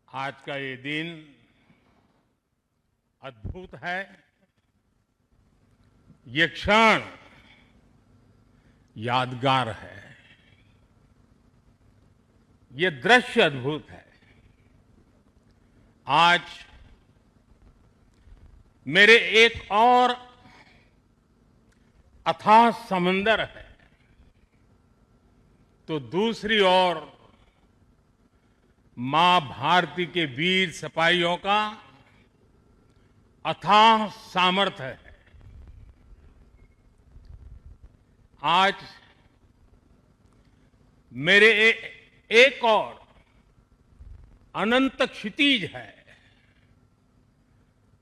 आज का ये दिन अद्भुत है। ये क्षण यादगार है। ये दृश्य अद्भुत है। आज मेरे एक और अथाह समंदर है, तो दूसरी ओर मां भारती के वीर सिपाहियों का अथाह सामर्थ्य है। आज मेरे एक और अनंत क्षितिज है,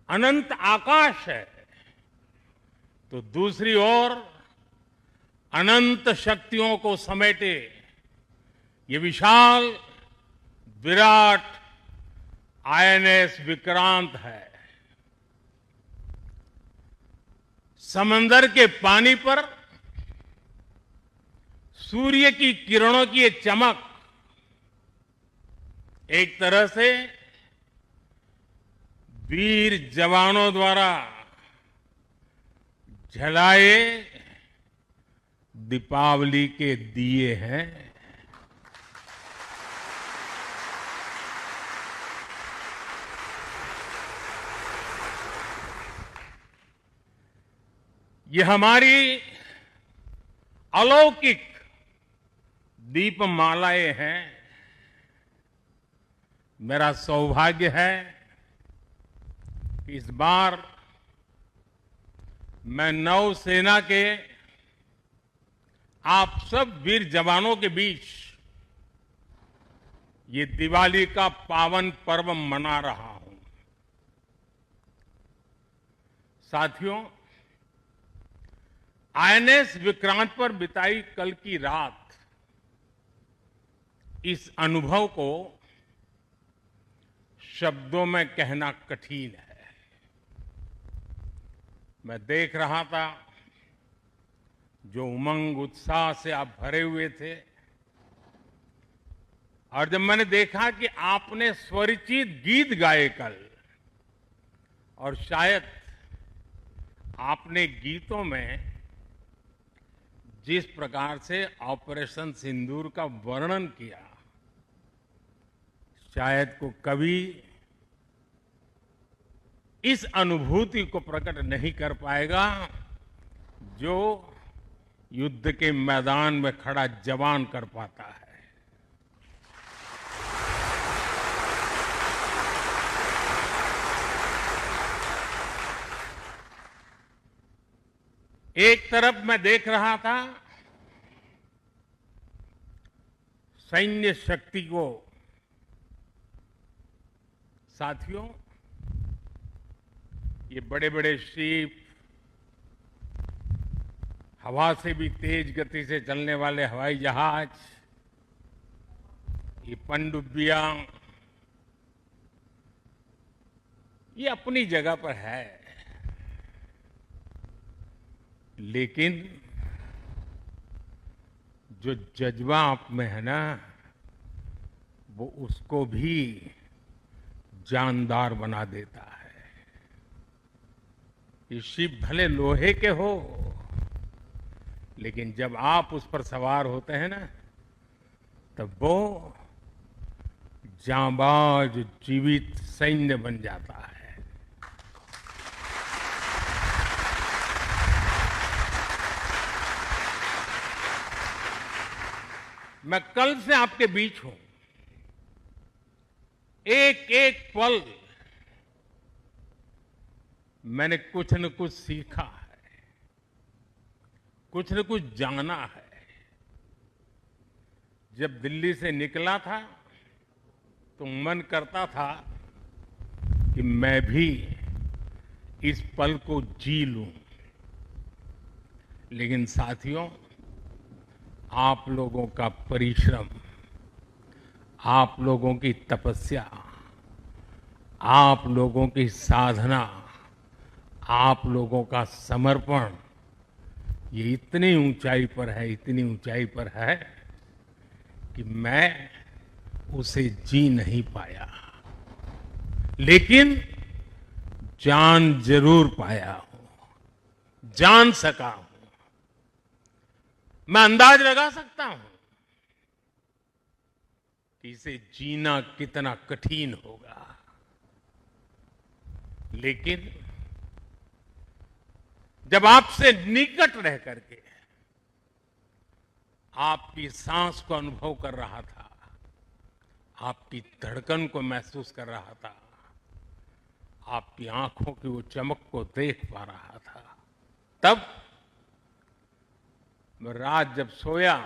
अनंत आकाश है, तो दूसरी ओर अनंत शक्तियों को समेटे ये विशाल विराट आईएनएस विक्रांत है। समंदर के पानी पर सूर्य की किरणों की ये चमक एक तरह से वीर जवानों द्वारा जलाए दीपावली के दिए हैं। ये हमारी अलौकिक दीपमालाएं हैं। मेरा सौभाग्य है कि इस बार मैं नौसेना के आप सब वीर जवानों के बीच ये दिवाली का पावन पर्व मना रहा हूं। साथियों, आईएनएस विक्रांत पर बिताई कल की रात इस अनुभव को शब्दों में कहना कठिन है। मैं देख रहा था जो उमंग उत्साह से आप भरे हुए थे, और जब मैंने देखा कि आपने स्वरचित गीत गाए कल, और शायद आपने गीतों में जिस प्रकार से ऑपरेशन सिंदूर का वर्णन किया, शायद को कभी इस अनुभूति को प्रकट नहीं कर पाएगा जो युद्ध के मैदान में खड़ा जवान कर पाता है। एक तरफ मैं देख रहा था सैन्य शक्ति को। साथियों, ये बड़े बड़े शिप, हवा से भी तेज गति से चलने वाले हवाई जहाज, ये पनडुब्बियां, ये अपनी जगह पर है, लेकिन जो जज्बा आप में है ना, वो उसको भी जानदार बना देता है। ये शिप भले लोहे के हो, लेकिन जब आप उस पर सवार होते हैं ना, तब वो जांबाज जीवित सैन्य बन जाता है। मैं कल से आपके बीच हूं। एक एक पल मैंने कुछ न कुछ सीखा है, कुछ न कुछ जाना है। जब दिल्ली से निकला था तो मन करता था कि मैं भी इस पल को जी लूं, लेकिन साथियों, आप लोगों का परिश्रम, आप लोगों की तपस्या, आप लोगों की साधना, आप लोगों का समर्पण, ये इतनी ऊंचाई पर है, इतनी ऊंचाई पर है कि मैं उसे जी नहीं पाया। लेकिन जान जरूर पाया हूं, जान सका हूं। मैं अंदाज लगा सकता हूं कि इसे जीना कितना कठिन होगा, लेकिन जब आपसे निकट रह करके आपकी सांस को अनुभव कर रहा था, आपकी धड़कन को महसूस कर रहा था, आपकी आंखों की वो चमक को देख पा रहा था, तब मैं रात जब सोया,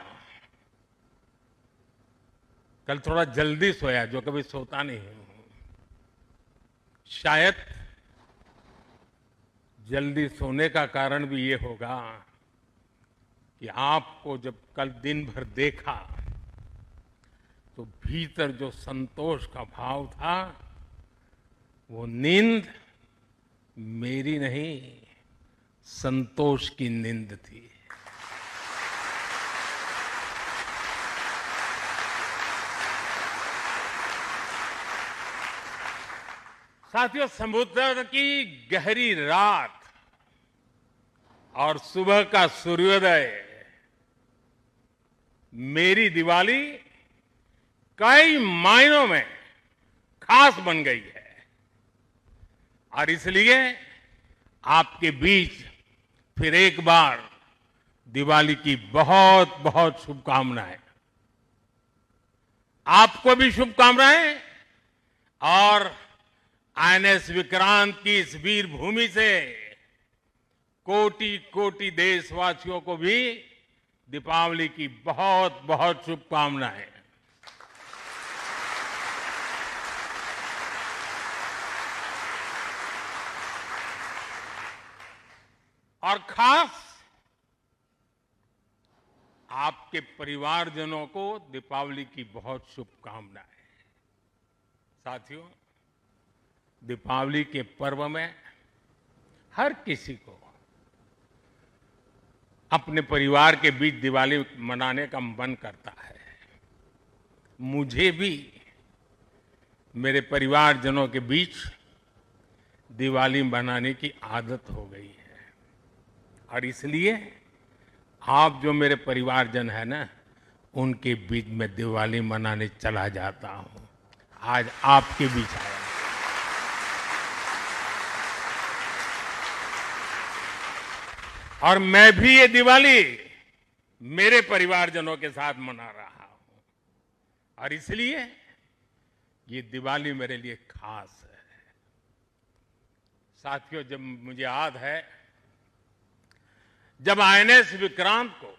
कल थोड़ा जल्दी सोया, जो कभी सोता नहीं हूं। शायद जल्दी सोने का कारण भी ये होगा कि आपको जब कल दिन भर देखा तो भीतर जो संतोष का भाव था, वो नींद मेरी नहीं, संतोष की नींद थी। साथियों, समुद्र की गहरी रात और सुबह का सूर्योदय मेरी दिवाली कई मायनों में खास बन गई है, और इसलिए आपके बीच फिर एक बार दिवाली की बहुत बहुत शुभकामनाएं। आपको भी शुभकामनाएं, और आईएनएस विक्रांत की इस वीर भूमि से कोटि कोटि देशवासियों को भी दीपावली की बहुत बहुत शुभकामनाएं। और खास आपके परिवारजनों को दीपावली की बहुत शुभकामनाएं। साथियों, दीपावली के पर्व में हर किसी को अपने परिवार के बीच दिवाली मनाने का मन करता है। मुझे भी मेरे परिवारजनों के बीच दिवाली मनाने की आदत हो गई है, और इसलिए आप जो मेरे परिवारजन है ना, उनके बीच में दिवाली मनाने चला जाता हूं। आज आपके बीच आया। और मैं भी ये दिवाली मेरे परिवारजनों के साथ मना रहा हूं, और इसलिए ये दिवाली मेरे लिए खास है। साथियों, जब मुझे याद है, जब आईएनएस विक्रांत को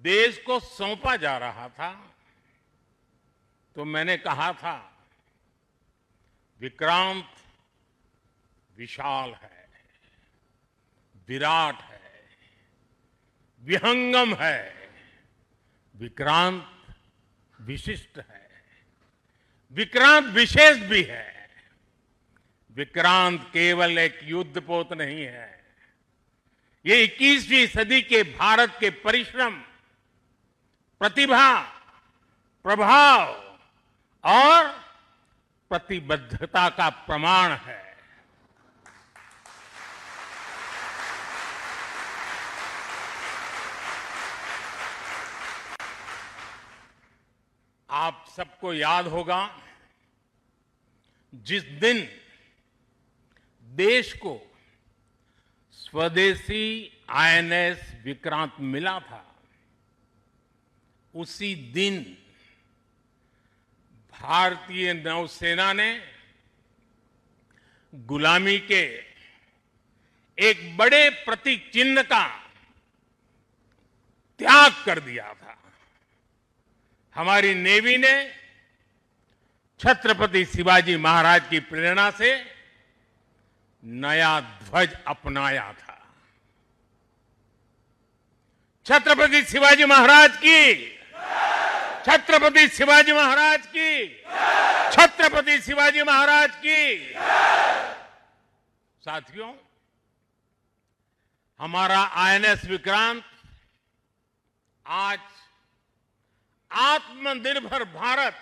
देश को सौंपा जा रहा था, तो मैंने कहा था, विक्रांत विशाल है, विराट है, विहंगम है, विक्रांत विशिष्ट है, विक्रांत विशेष भी है। विक्रांत केवल एक युद्धपोत नहीं है, ये 21वीं सदी के भारत के परिश्रम, प्रतिभा, प्रभाव और प्रतिबद्धता का प्रमाण है। आप सबको याद होगा, जिस दिन देश को स्वदेशी आईएनएस विक्रांत मिला था, उसी दिन भारतीय नौसेना ने गुलामी के एक बड़े प्रतीक चिन्ह का त्याग कर दिया था। हमारी नेवी ने छत्रपति शिवाजी महाराज की प्रेरणा से नया ध्वज अपनाया था। छत्रपति शिवाजी महाराज की, छत्रपति शिवाजी महाराज की, छत्रपति शिवाजी महाराज की। साथियों, हमारा आईएनएस विक्रांत आज आत्मनिर्भर भारत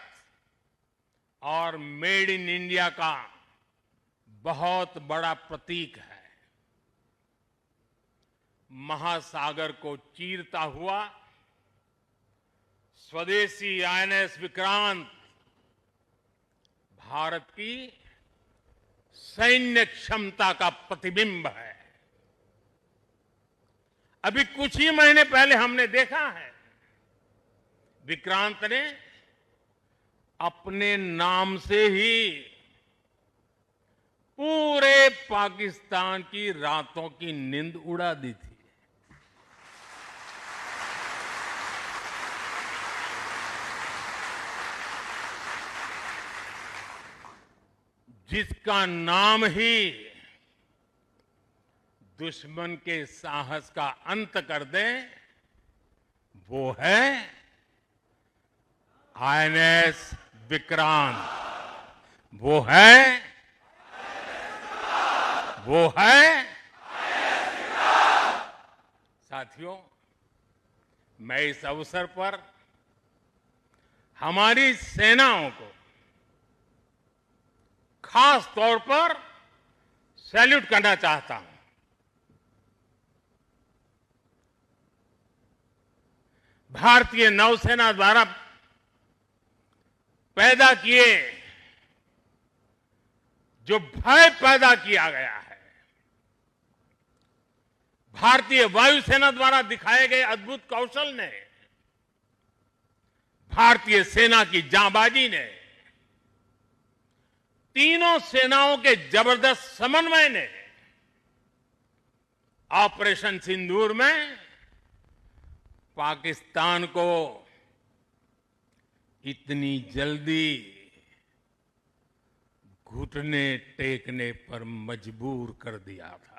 और मेड इन इंडिया का बहुत बड़ा प्रतीक है। महासागर को चीरता हुआ स्वदेशी आईएनएस विक्रांत भारत की सैन्य क्षमता का प्रतिबिंब है। अभी कुछ ही महीने पहले हमने देखा है, विक्रांत ने अपने नाम से ही पूरे पाकिस्तान की रातों की नींद उड़ा दी थी। जिसका नाम ही दुश्मन के साहस का अंत कर दे, वो है आईएनएस विक्रांत। वो है साथियों, मैं इस अवसर पर हमारी सेनाओं को खास तौर पर सैल्यूट करना चाहता हूं। भारतीय नौसेना द्वारा पैदा किए जो भय पैदा किया गया है, भारतीय वायुसेना द्वारा दिखाए गए अद्भुत कौशल ने, भारतीय सेना की जांबाजी ने, तीनों सेनाओं के जबरदस्त समन्वय ने ऑपरेशन सिंदूर में पाकिस्तान को इतनी जल्दी घुटने टेकने पर मजबूर कर दिया था।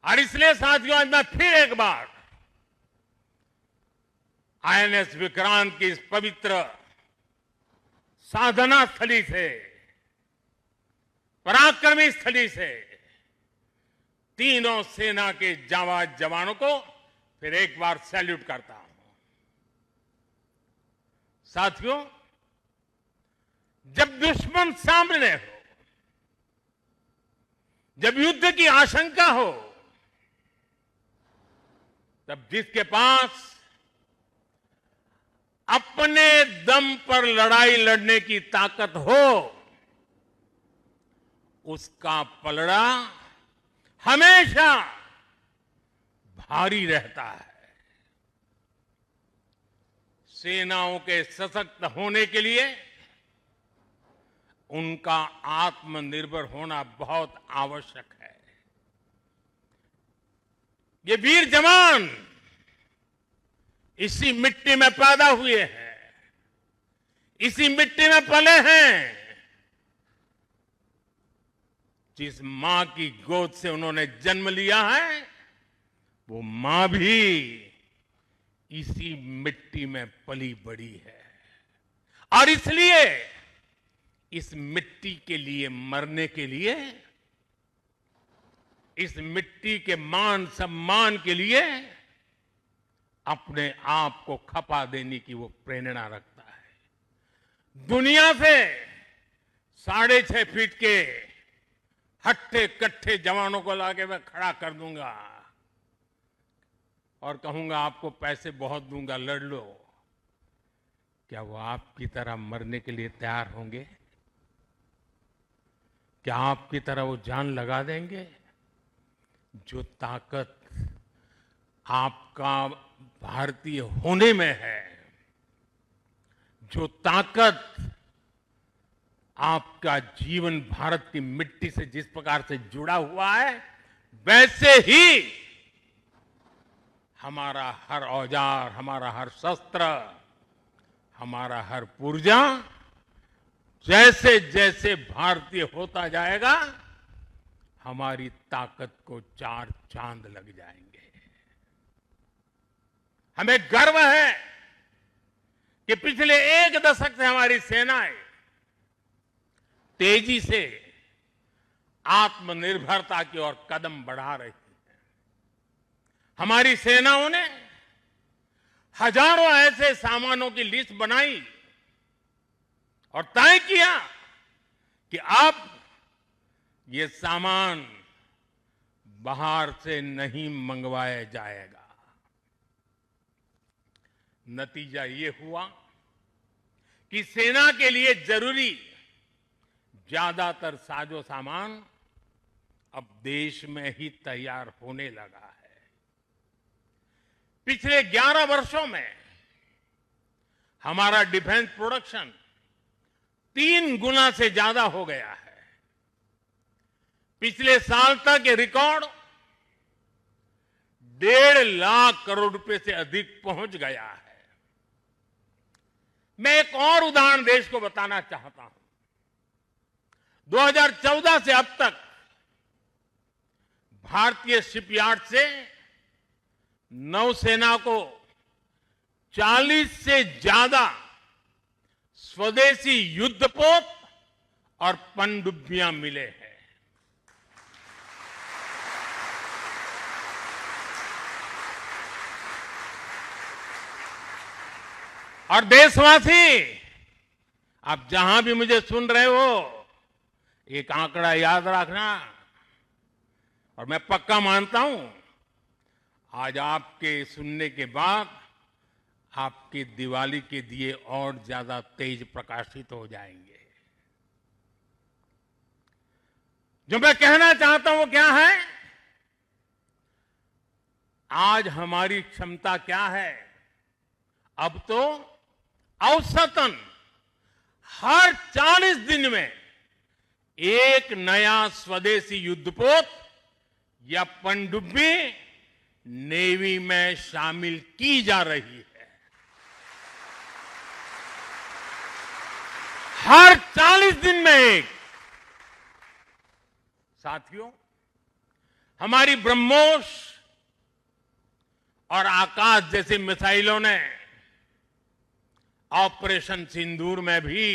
और इसलिए साथियों, आज मैं फिर एक बार आईएनएस विक्रांत की इस पवित्र साधना स्थली से, पराक्रमी स्थली से तीनों सेना के जांबाज जवानों को फिर एक बार सैल्यूट करता हूं। साथियों, जब दुश्मन सामने हो, जब युद्ध की आशंका हो, तब जिसके पास अपने दम पर लड़ाई लड़ने की ताकत हो, उसका पलड़ा हमेशा भारी रहता है। सेनाओं के सशक्त होने के लिए उनका आत्मनिर्भर होना बहुत आवश्यक है। ये वीर जवान इसी मिट्टी में पैदा हुए हैं, इसी मिट्टी में पले हैं। जिस मां की गोद से उन्होंने जन्म लिया है, वो मां भी इसी मिट्टी में पली बड़ी है। और इसलिए इस मिट्टी के लिए मरने के लिए, इस मिट्टी के मान सम्मान के लिए अपने आप को खपा देने की वो प्रेरणा रखता है। दुनिया से 6.5 फीट के हट्टे कट्टे जवानों को लाके मैं खड़ा कर दूंगा और कहूंगा आपको पैसे बहुत दूंगा, लड़ लो। क्या वो आपकी तरह मरने के लिए तैयार होंगे? क्या आपकी तरह वो जान लगा देंगे? जो ताकत आपका भारतीय होने में है, जो ताकत आपका जीवन भारत की मिट्टी से जिस प्रकार से जुड़ा हुआ है, वैसे ही हमारा हर औजार, हमारा हर शस्त्र, हमारा हर पुर्जा जैसे जैसे भारतीय होता जाएगा, हमारी ताकत को 4 चांद लग जाएंगे। हमें गर्व है कि पिछले 1 दशक से हमारी सेनाएं तेजी से आत्मनिर्भरता की ओर कदम बढ़ा रही है। हमारी सेनाओं ने हजारों ऐसे सामानों की लिस्ट बनाई और तय किया कि अब ये सामान बाहर से नहीं मंगवाया जाएगा। नतीजा ये हुआ कि सेना के लिए जरूरी ज्यादातर साजो सामान अब देश में ही तैयार होने लगा है। पिछले 11 वर्षों में हमारा डिफेंस प्रोडक्शन 3 गुना से ज्यादा हो गया है। पिछले साल तक ये रिकॉर्ड 1.5 लाख करोड़ रुपए से अधिक पहुंच गया है। मैं एक और उदाहरण देश को बताना चाहता हूं। 2014 से अब तक भारतीय शिपयार्ड से नौसेना को 40 से ज्यादा स्वदेशी युद्धपोत और पनडुब्बियां मिले हैं। और देशवासी, आप जहां भी मुझे सुन रहे हो, एक आंकड़ा याद रखना। और मैं पक्का मानता हूं आज आपके सुनने के बाद आपकी दिवाली के दिए और ज्यादा तेज प्रकाशित हो जाएंगे। जो मैं कहना चाहता हूं वो क्या है? आज हमारी क्षमता क्या है? अब तो औसतन हर 40 दिन में एक नया स्वदेशी युद्धपोत या पनडुब्बी नेवी में शामिल की जा रही है। हर 40 दिन में एक। साथियों, हमारी ब्रह्मोस और आकाश जैसी मिसाइलों ने ऑपरेशन सिंदूर में भी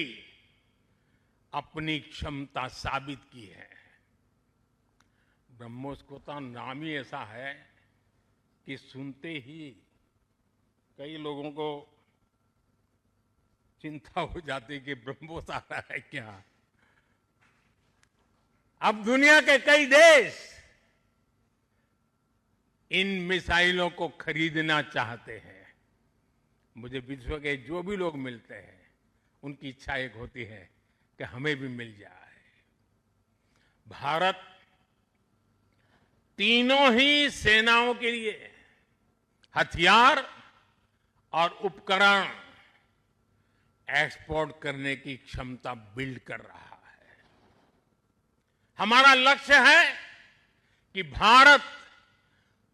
अपनी क्षमता साबित की है। ब्रह्मोस को तो नाम ही ऐसा है कि सुनते ही कई लोगों को चिंता हो जाती कि ब्रह्मोस आ रहा है क्या। अब दुनिया के कई देश इन मिसाइलों को खरीदना चाहते हैं। मुझे विश्व के जो भी लोग मिलते हैं उनकी इच्छा एक होती है कि हमें भी मिल जाए। भारत तीनों ही सेनाओं के लिए हथियार और उपकरण एक्सपोर्ट करने की क्षमता बिल्ड कर रहा है। हमारा लक्ष्य है कि भारत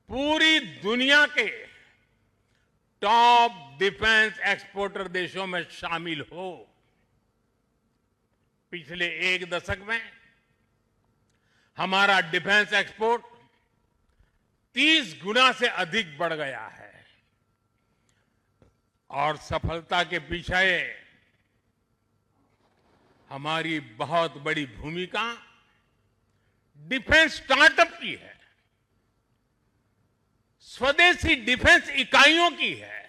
पूरी दुनिया के टॉप डिफेंस एक्सपोर्टर देशों में शामिल हो। पिछले 1 दशक में हमारा डिफेंस एक्सपोर्ट 30 गुना से अधिक बढ़ गया है। और सफलता के पीछे हमारी बहुत बड़ी भूमिका डिफेंस स्टार्टअप की है, स्वदेशी डिफेंस इकाइयों की है।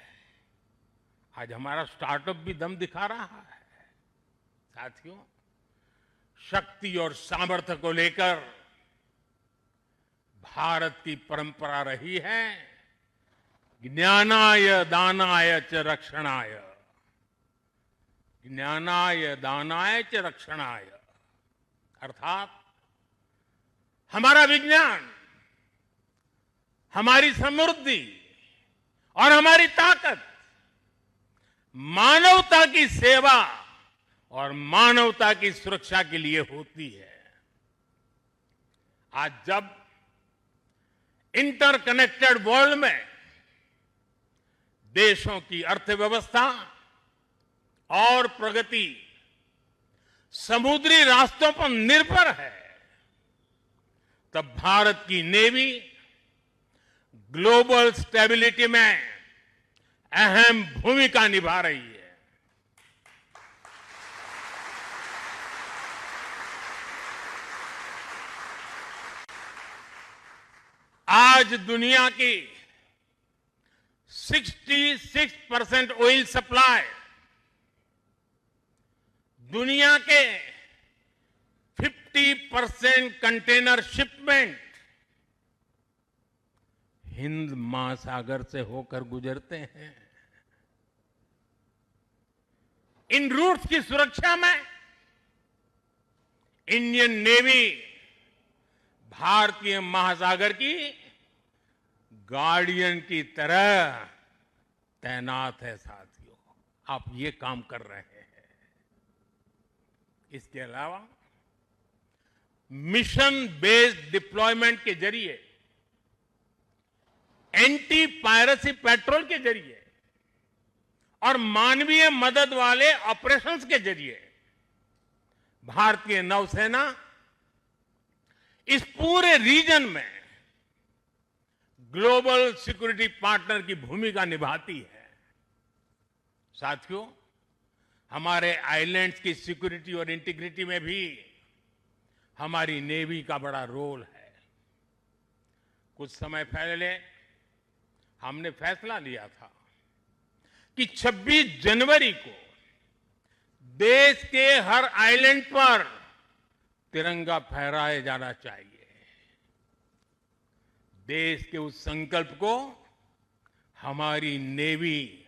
आज हमारा स्टार्टअप भी दम दिखा रहा है। साथियों, शक्ति और सामर्थ्य को लेकर भारत की परंपरा रही है ज्ञानाय दानाय च रक्षणाय। ज्ञानाय दानाय च रक्षणाय अर्थात हमारा विज्ञान, हमारी समृद्धि और हमारी ताकत मानवता की सेवा और मानवता की सुरक्षा के लिए होती है। आज जब इंटरकनेक्टेड वर्ल्ड में देशों की अर्थव्यवस्था और प्रगति समुद्री रास्तों पर निर्भर है, तब भारत की नेवी ग्लोबल स्टेबिलिटी में अहम भूमिका निभा रही है। आज दुनिया की 66% ऑयल सप्लाई दुनिया के 50% कंटेनर शिपमेंट हिंद महासागर से होकर गुजरते हैं। इन रूट्स की सुरक्षा में इंडियन नेवी भारतीय महासागर की गार्डियन की तरह तैनात है। साथियों, आप ये काम कर रहे हैं। इसके अलावा मिशन बेस्ड डिप्लॉयमेंट के जरिए, एंटी पायरेसी पेट्रोल के जरिए और मानवीय मदद वाले ऑपरेशंस के जरिए भारतीय नौसेना इस पूरे रीजन में ग्लोबल सिक्योरिटी पार्टनर की भूमिका निभाती है। साथियों, हमारे आइलैंड्स की सिक्योरिटी और इंटीग्रिटी में भी हमारी नेवी का बड़ा रोल है। कुछ समय पहले हमने फैसला लिया था कि 26 जनवरी को देश के हर आइलैंड पर तिरंगा फहराया जाना चाहिए। देश के उस संकल्प को हमारी नेवी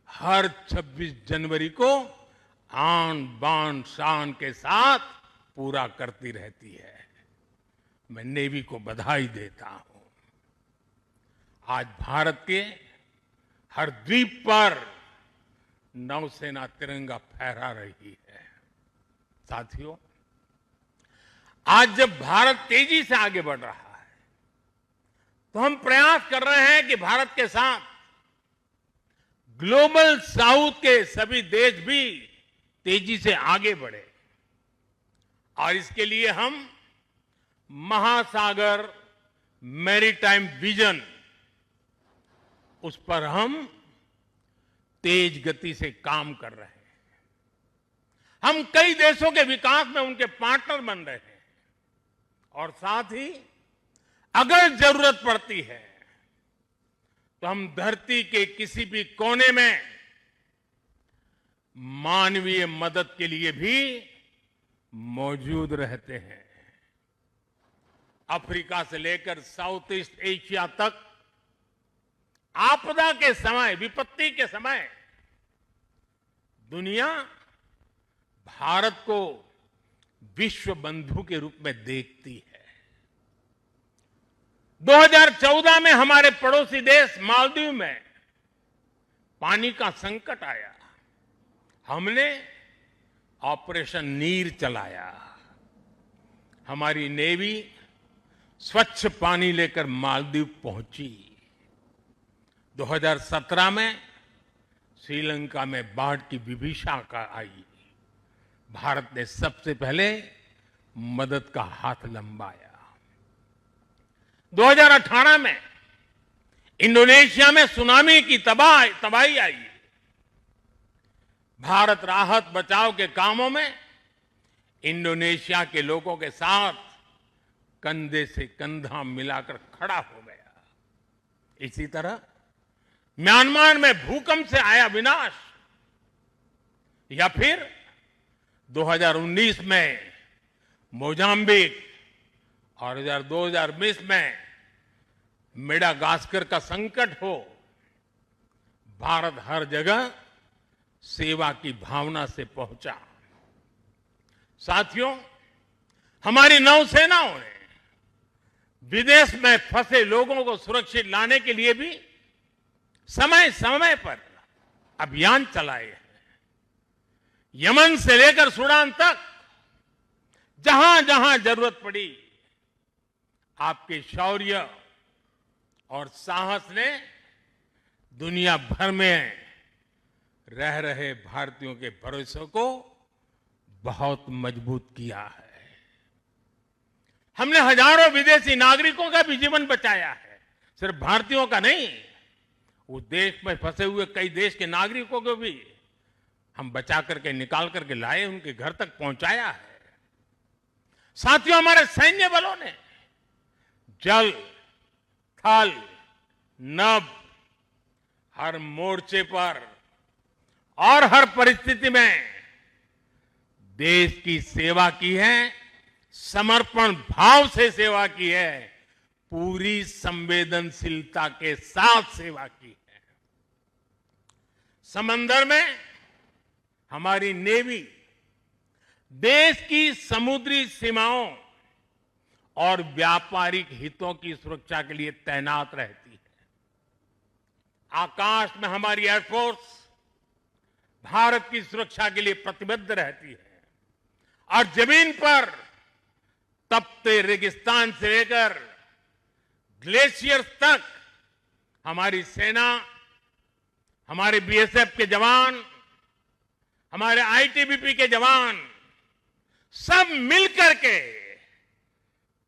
हर 26 जनवरी को आन बान शान के साथ पूरा करती रहती है। मैं नेवी को बधाई देता हूं। आज भारत के हर द्वीप पर नौसेना तिरंगा फहरा रही है। साथियों, आज जब भारत तेजी से आगे बढ़ रहा है तो हम प्रयास कर रहे हैं कि भारत के साथ ग्लोबल साउथ के सभी देश भी तेजी से आगे बढ़े और इसके लिए हम महासागर मैरीटाइम विजन, उस पर हम तेज गति से काम कर रहे हैं। हम कई देशों के विकास में उनके पार्टनर बन रहे हैं और साथ ही अगर जरूरत पड़ती है तो हम धरती के किसी भी कोने में मानवीय मदद के लिए भी मौजूद रहते हैं। अफ्रीका से लेकर साउथ ईस्ट एशिया तक आपदा के समय, विपत्ति के समय दुनिया भारत को विश्व बंधु के रूप में देखती है। 2014 में हमारे पड़ोसी देश मालदीव में पानी का संकट आया। हमने ऑपरेशन नीर चलाया। हमारी नेवी स्वच्छ पानी लेकर मालदीव पहुंची। 2017 में श्रीलंका में बाढ़ की विभीषिका आई। भारत ने सबसे पहले मदद का हाथ लंबाया। 2018 में इंडोनेशिया में सुनामी की तबाही आई। भारत राहत बचाव के कामों में इंडोनेशिया के लोगों के साथ कंधे से कंधा मिलाकर खड़ा हो गया। इसी तरह म्यांमार में भूकंप से आया विनाश, या फिर 2019 में मोजाम्बिक और 2020 में मेडागास्कर का संकट हो, भारत हर जगह सेवा की भावना से पहुंचा। साथियों, हमारी नौसेनाओं ने विदेश में फंसे लोगों को सुरक्षित लाने के लिए भी समय समय पर अभियान चलाए हैं। यमन से लेकर सूडान तक जहां जहां जरूरत पड़ी, आपके शौर्य और साहस ने दुनिया भर में रह रहे भारतीयों के भरोसे को बहुत मजबूत किया है। हमने हजारों विदेशी नागरिकों का भी जीवन बचाया है। सिर्फ भारतीयों का नहीं, उस देश में फंसे हुए कई देश के नागरिकों को भी हम बचा करके निकाल करके लाए, उनके घर तक पहुंचाया है। साथियों, हमारे सैन्य बलों ने जल, थल, नभ, हर मोर्चे पर और हर परिस्थिति में देश की सेवा की है, समर्पण भाव से सेवा की है, पूरी संवेदनशीलता के साथ सेवा की है। समंदर में हमारी नेवी देश की समुद्री सीमाओं और व्यापारिक हितों की सुरक्षा के लिए तैनात रहती है। आकाश में हमारी एयरफोर्स भारत की सुरक्षा के लिए प्रतिबद्ध रहती है और जमीन पर तपते रेगिस्तान से लेकर ग्लेशियर्स तक हमारी सेना, हमारे बीएसएफ के जवान, हमारे आईटीबीपी के जवान सब मिलकर के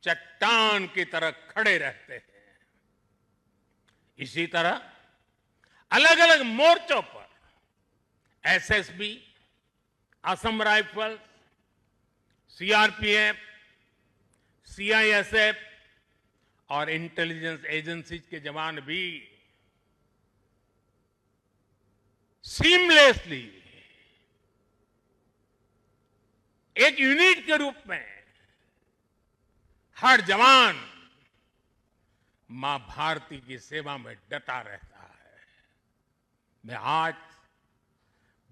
चट्टान की तरह खड़े रहते हैं। इसी तरह अलग अलग मोर्चों पर SSB, Assam rifles, CRPF, CISF और इंटेलिजेंस एजेंसीज के जवान भी सीमलेसली एक यूनिट के रूप में हर जवान मां भारती की सेवा में डटा रहता है। मैं आज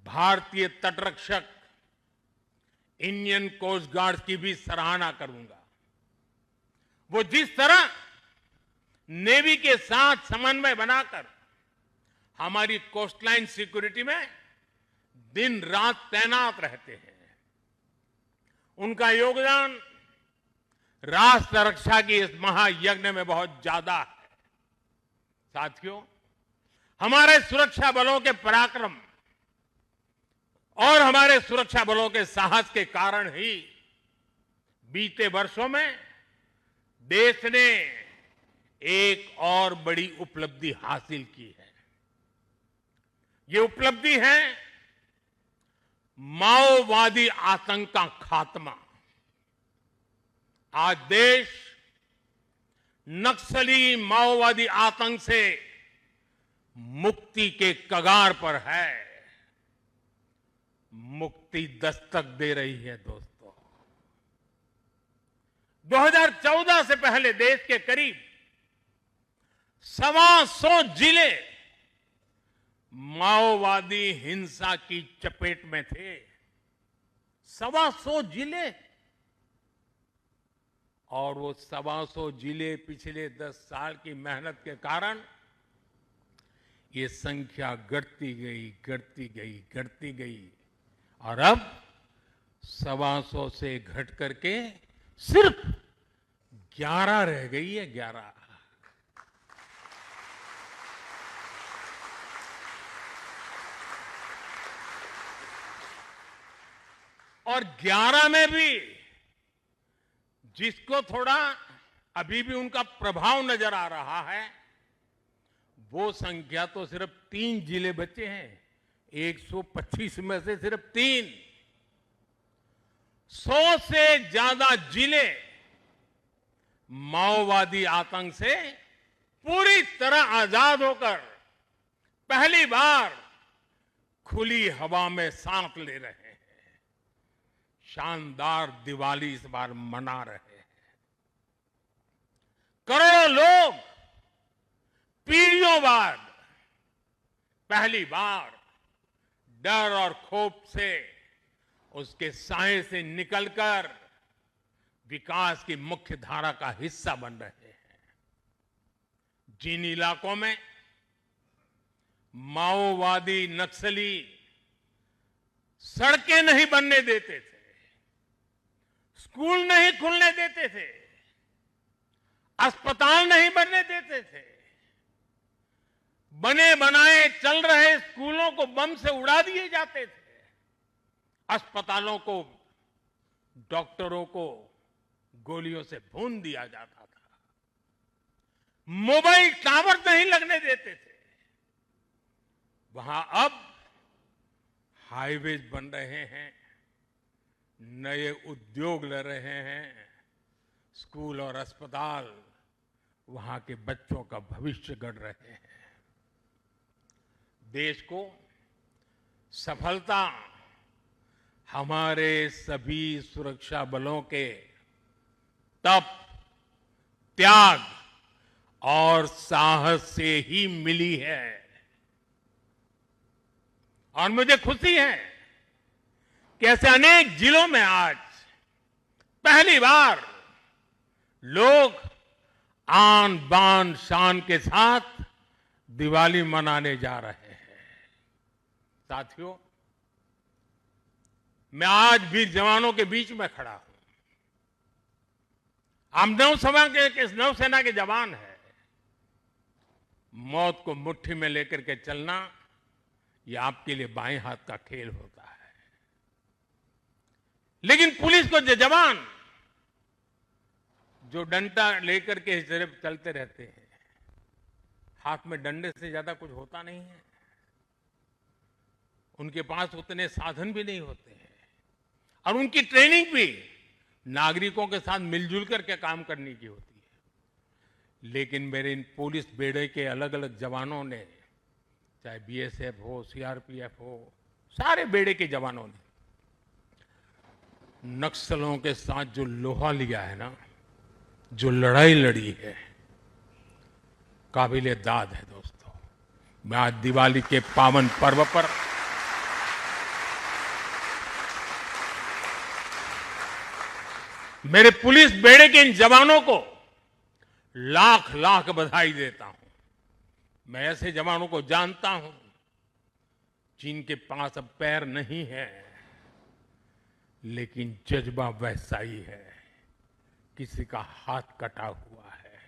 भारतीय तटरक्षक इंडियन कोस्ट गार्ड की भी सराहना करूंगा। वो जिस तरह नेवी के साथ समन्वय बनाकर हमारी कोस्टलाइन सिक्योरिटी में दिन रात तैनात रहते हैं, उनका योगदान राष्ट्र रक्षा की इस महायज्ञ में बहुत ज्यादा है। साथियों, हमारे सुरक्षा बलों के पराक्रम और हमारे सुरक्षा बलों के साहस के कारण ही बीते वर्षों में देश ने एक और बड़ी उपलब्धि हासिल की है। ये उपलब्धि है माओवादी आतंक का खात्मा। आज देश नक्सली माओवादी आतंक से मुक्ति के कगार पर है। मुक्ति दस्तक दे रही है दोस्तों। 2014 से पहले देश के करीब 125 जिले माओवादी हिंसा की चपेट में थे। 125 जिले, और वो 125 जिले पिछले 10 साल की मेहनत के कारण ये संख्या घटती गई और अब 125 से घट करके सिर्फ 11 रह गई है। 11। और 11 में भी जिसको थोड़ा अभी भी उनका प्रभाव नजर आ रहा है, वो संख्या तो सिर्फ 3 जिले बचे हैं। 125 में से सिर्फ 3। 100 से ज्यादा जिले माओवादी आतंक से पूरी तरह आजाद होकर पहली बार खुली हवा में सांस ले रहे हैं। शानदार दिवाली इस बार मना रहे हैं। करोड़ों लोग पीढ़ियों बाद पहली बार डर और खौफ से उसके साए से निकलकर विकास की मुख्य धारा का हिस्सा बन रहे हैं। जिन इलाकों में माओवादी नक्सली सड़कें नहीं बनने देते थे, स्कूल नहीं खुलने देते थे, अस्पताल नहीं बनने देते थे, बने बनाए चल रहे स्कूलों को बम से उड़ा दिए जाते थे, अस्पतालों को, डॉक्टरों को गोलियों से भून दिया जाता था, मोबाइल टावर नहीं लगने देते थे, वहां अब हाईवेज बन रहे हैं, नए उद्योग ले रहे हैं, स्कूल और अस्पताल वहां के बच्चों का भविष्य गढ़ रहे हैं। देश को सफलता हमारे सभी सुरक्षा बलों के तप, त्याग और साहस से ही मिली है। और मुझे खुशी है कि ऐसे अनेक जिलों में आज पहली बार लोग आन बान शान के साथ दिवाली मनाने जा रहे हैं। साथियों, मैं आज भी जवानों के बीच में खड़ा हूं। हम नौसेना के जवान हैं। मौत को मुट्ठी में लेकर के चलना ये आपके लिए बाएं हाथ का खेल होता है, लेकिन पुलिस को जवान जो डंडा लेकर के सिर्फ चलते रहते हैं, हाथ में डंडे से ज्यादा कुछ होता नहीं है। उनके पास उतने साधन भी नहीं होते हैं और उनकी ट्रेनिंग भी नागरिकों के साथ मिलजुल करके काम करने की होती है। लेकिन मेरे इन पुलिस बेड़े के अलग अलग जवानों ने, चाहे बीएसएफ हो, सीआरपीएफ हो, सारे बेड़े के जवानों ने नक्सलों के साथ जो लोहा लिया है ना, जो लड़ाई लड़ी है, काबिले दाद है। दोस्तों, मैं आज दिवाली के पावन पर्व पर मेरे पुलिस बेड़े के इन जवानों को लाख लाख बधाई देता हूं। मैं ऐसे जवानों को जानता हूं जिनके पास अब पैर नहीं है, लेकिन जज्बा वैसा ही है। किसी का हाथ कटा हुआ है,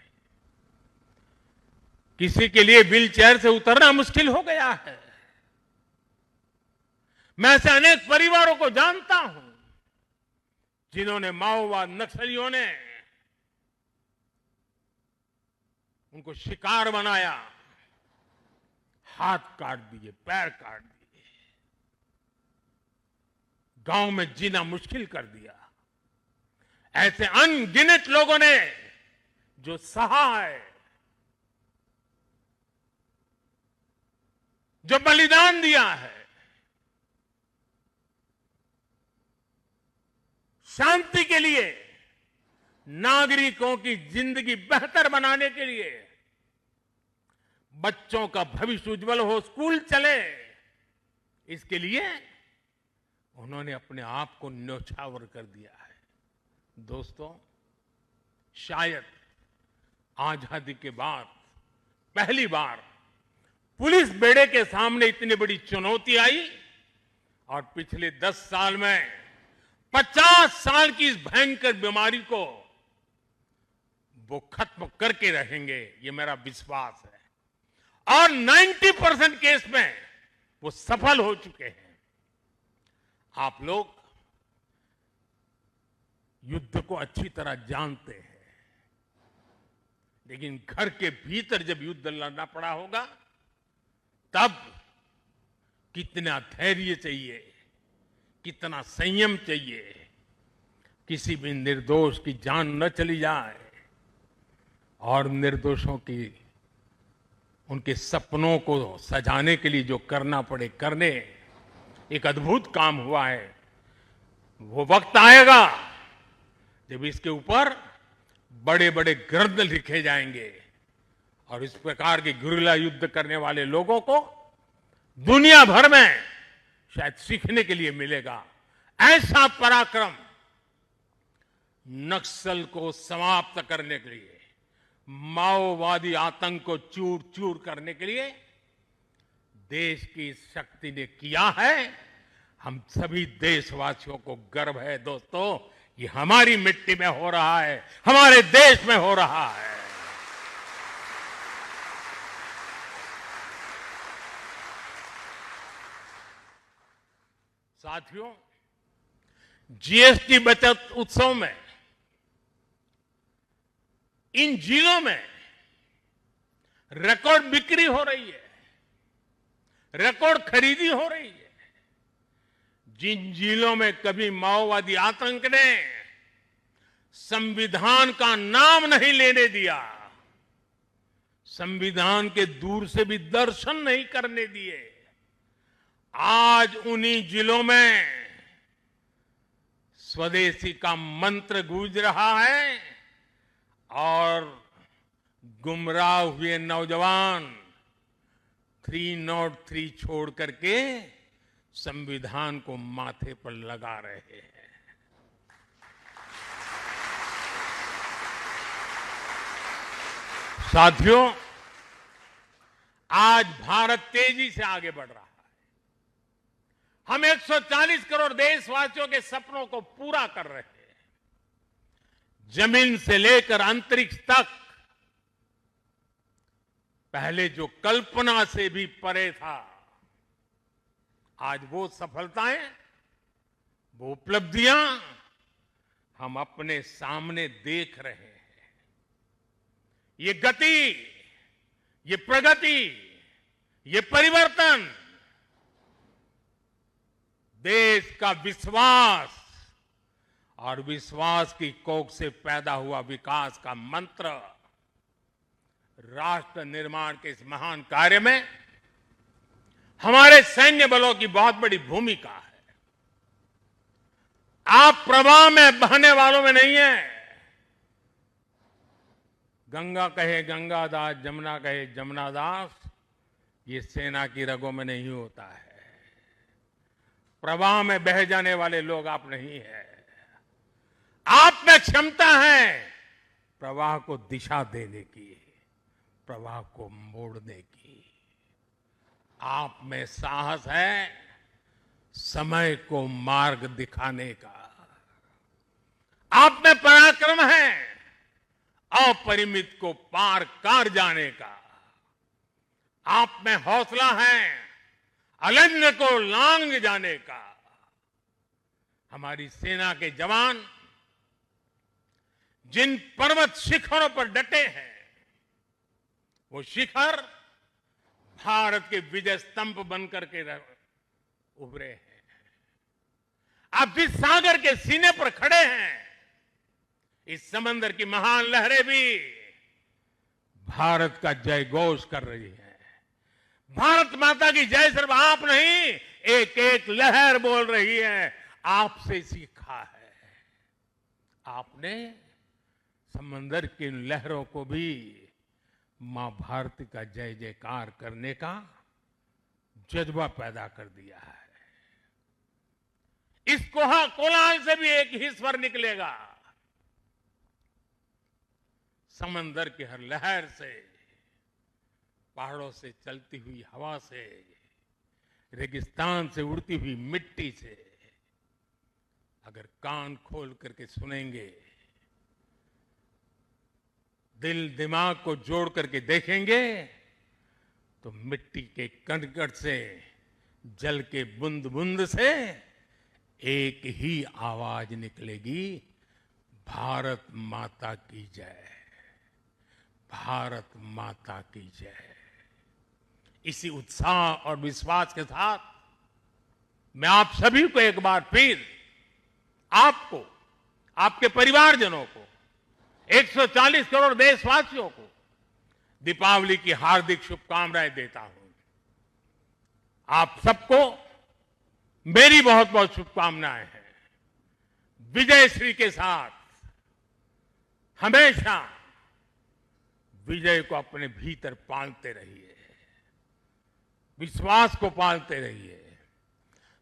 किसी के लिए व्हील चेयर से उतरना मुश्किल हो गया है। मैं ऐसे अनेक परिवारों को जानता हूं जिन्होंने माओवाद नक्सलियों ने उनको शिकार बनाया, हाथ काट दिए, पैर काट दिए, गांव में जीना मुश्किल कर दिया। ऐसे अनगिनत लोगों ने जो सहा है, जो बलिदान दिया है, शांति के लिए, नागरिकों की जिंदगी बेहतर बनाने के लिए, बच्चों का भविष्य उज्जवल हो, स्कूल चले, इसके लिए उन्होंने अपने आप को न्यौछावर कर दिया है। दोस्तों, शायद आजादी के बाद पहली बार पुलिस बेड़े के सामने इतनी बड़ी चुनौती आई और पिछले 10 साल में 50 साल की इस भयंकर बीमारी को वो खत्म करके रहेंगे, ये मेरा विश्वास है। और 90% केस में वो सफल हो चुके हैं। आप लोग युद्ध को अच्छी तरह जानते हैं, लेकिन घर के भीतर जब युद्ध लड़ना पड़ा होगा, तब कितना धैर्य चाहिए, कितना संयम चाहिए, किसी भी निर्दोष की जान न चली जाए और निर्दोषों की उनके सपनों को सजाने के लिए जो करना पड़े करने। एक अद्भुत काम हुआ है। वो वक्त आएगा जब इसके ऊपर बड़े बड़े ग्रंथ लिखे जाएंगे और इस प्रकार के गुरिल्ला युद्ध करने वाले लोगों को दुनिया भर में शायद सीखने के लिए मिलेगा। ऐसा पराक्रम नक्सल को समाप्त करने के लिए, माओवादी आतंक को चूर चूर करने के लिए देश की शक्ति ने किया है। हम सभी देशवासियों को गर्व है दोस्तों, ये हमारी मिट्टी में हो रहा है, हमारे देश में हो रहा है। साथियों, जीएसटी बचत उत्सव में इन जिलों में रिकॉर्ड बिक्री हो रही है, रिकॉर्ड खरीदी हो रही है। जिन जिलों में कभी माओवादी आतंक ने संविधान का नाम नहीं लेने दिया, संविधान के दूर से भी दर्शन नहीं करने दिए, आज उन्हीं जिलों में स्वदेशी का मंत्र गूंज रहा है और गुमराह हुए नौजवान 303 छोड़ करके संविधान को माथे पर लगा रहे हैं। साथियों, आज भारत तेजी से आगे बढ़ रहा है। हम 140 करोड़ देशवासियों के सपनों को पूरा कर रहे हैं। जमीन से लेकर अंतरिक्ष तक पहले जो कल्पना से भी परे था, आज वो सफलताएं, वो उपलब्धियां हम अपने सामने देख रहे हैं। ये गति, ये प्रगति, ये परिवर्तन देश का विश्वास और विश्वास की कोख से पैदा हुआ विकास का मंत्र, राष्ट्र निर्माण के इस महान कार्य में हमारे सैन्य बलों की बहुत बड़ी भूमिका है। आप प्रवाह में बहने वालों में नहीं है। गंगा कहे गंगादास, जमुना कहे जमुनादास, ये सेना की रगों में नहीं होता है। प्रवाह में बह जाने वाले लोग आप नहीं है। आप में क्षमता है प्रवाह को दिशा देने की, प्रवाह को मोड़ने की। आप में साहस है समय को मार्ग दिखाने का। आप में पराक्रम है अपरिमित को पार कर जाने का। आप में हौसला है अरण्य को लांग जाने का। हमारी सेना के जवान जिन पर्वत शिखरों पर डटे हैं, वो शिखर भारत के विजय स्तंभ बनकर के उभरे हैं। आप जिस सागर के सीने पर खड़े हैं, इस समंदर की महान लहरें भी भारत का जय घोष कर रही है। भारत माता की जय सिर्फ आप नहीं, एक एक लहर बोल रही है। आपसे सीखा है। आपने समंदर की लहरों को भी मां भारती का जय जयकार करने का जज्बा पैदा कर दिया है। इस कोलाहल से भी एक ही स्वर निकलेगा। समंदर की हर लहर से, पहाड़ों से चलती हुई हवा से, रेगिस्तान से उड़ती हुई मिट्टी से अगर कान खोल करके सुनेंगे, दिल दिमाग को जोड़ करके देखेंगे, तो मिट्टी के कण-कण से, जल के बूंद बूंद से एक ही आवाज निकलेगी, भारत माता की जय, भारत माता की जय। इसी उत्साह और विश्वास के साथ मैं आप सभी को एक बार फिर, आपको, आपके परिवारजनों को, 140 करोड़ देशवासियों को दीपावली की हार्दिक शुभकामनाएं देता हूं। आप सबको मेरी बहुत बहुत शुभकामनाएं हैं। विजयश्री के साथ हमेशा विजय को अपने भीतर पालते रहिए, विश्वास को पालते रहिए,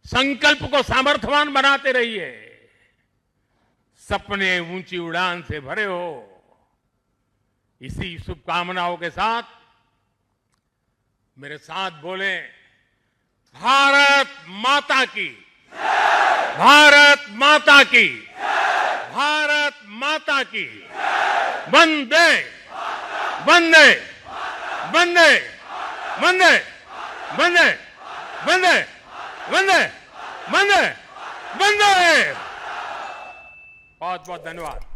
संकल्प को सामर्थ्यवान बनाते रहिए। सपने ऊंची उड़ान से भरे हो। इसी शुभकामनाओं के साथ मेरे साथ बोले, भारत माता की, भारत माता की, भारत माता की, वंदे वंदे वंदे वंदे वंदे वंदे वंदे वंदे वंदे। बहुत बहुत धन्यवाद।